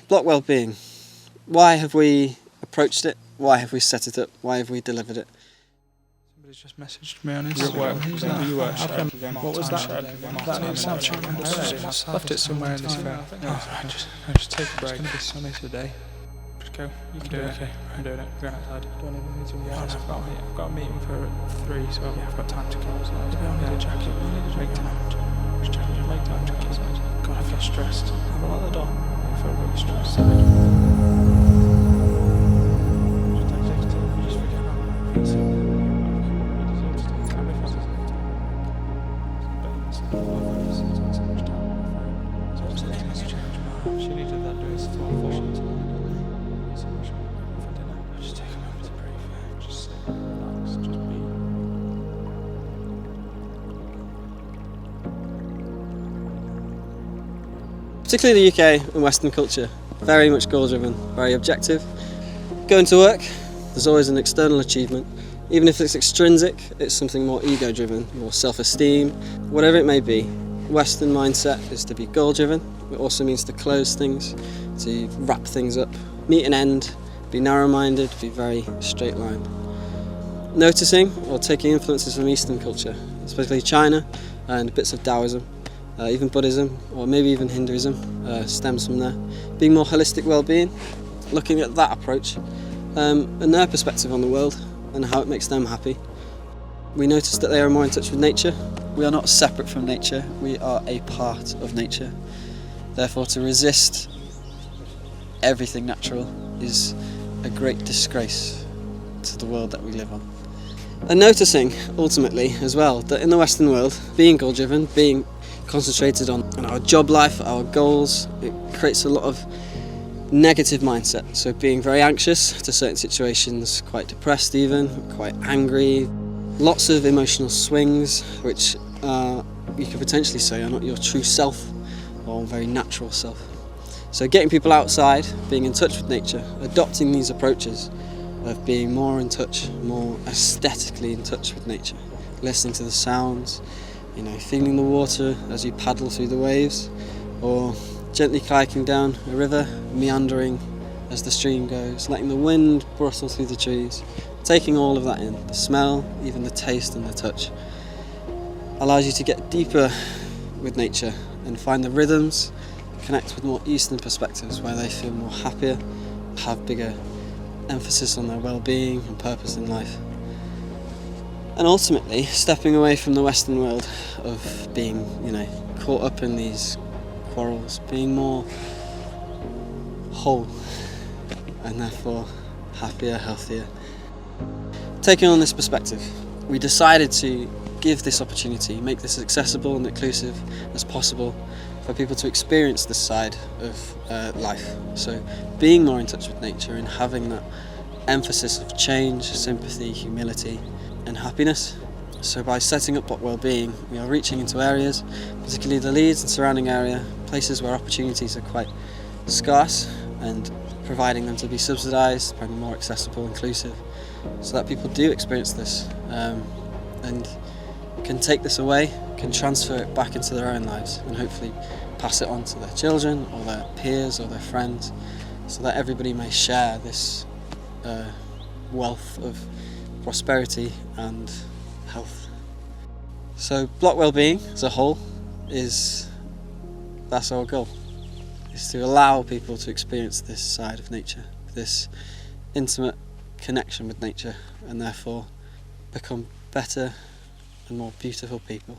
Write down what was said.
Bloc Wellbeing. Why have we approached it? Why have we set it up? Why have we delivered it? Somebody's just messaged me on Instagram. Who's that? What was that? That new soundtrack. Left it somewhere in this phone. I'll just take a break. It's going to be sunny today. Just go. You can do it. Okay, I'm doing it. We're going outside. Don't even need to be out. I've got a meeting for 3, so I've got time to go outside. I need a jacket. I need a break time. Just jacket. Leg time. Jacket outside. God, I feel stressed. Have a lot of the door. I feel really stressed. Just forget about it. She needed that doing stuff before she was for dinner. Just take a moment to breathe. Just sit, relax, just be. Particularly the UK and Western culture, very much goal-driven, very objective. Going to work, there's always an external achievement. Even if it's extrinsic, it's something more ego-driven, more self-esteem, whatever it may be. Western mindset is to be goal-driven. It also means to close things, to wrap things up, meet an end, be narrow-minded, be very straight-lined. Noticing or taking influences from Eastern culture, especially China and bits of Taoism, even Buddhism or maybe even Hinduism stems from there. Being more holistic well-being, looking at that approach and their perspective on the world and how it makes them happy. We noticed that they are more in touch with nature. We are not separate from nature, we are a part of nature. Therefore, to resist everything natural is a great disgrace to the world that we live on. And noticing, ultimately, as well, that in the Western world, being goal-driven, being concentrated on our job life, our goals, it creates a lot of negative mindset. So being very anxious to certain situations, quite depressed even, quite angry, lots of emotional swings, which you could potentially say are not your true self or very natural self. So getting people outside, being in touch with nature, adopting these approaches of being more in touch, more aesthetically in touch with nature, listening to the sounds, feeling the water as you paddle through the waves, or gently kayaking down a river, meandering as the stream goes, letting the wind rustle through the trees, taking all of that in, the smell, even the taste and the touch, allows you to get deeper with nature and find the rhythms, connect with more Eastern perspectives where they feel more happier, have bigger emphasis on their well-being and purpose in life. And ultimately, stepping away from the Western world of being, caught up in these quarrels, being more whole and therefore happier, healthier. Taking on this perspective, we decided to give this opportunity, make this accessible and inclusive as possible for people to experience this side of life. So being more in touch with nature and having that emphasis of change, sympathy, humility and happiness. So by setting up Bloc Wellbeing, we are reaching into areas, particularly the Leeds and surrounding area, places where opportunities are quite scarce, and providing them to be subsidised, probably more accessible, inclusive, so that people do experience this and can take this away, can transfer it back into their own lives and hopefully pass it on to their children or their peers or their friends, so that everybody may share this wealth of prosperity and health. So Bloc Wellbeing as a whole that's our goal, is to allow people to experience this side of nature, this intimate connection with nature, and therefore become better and more beautiful people.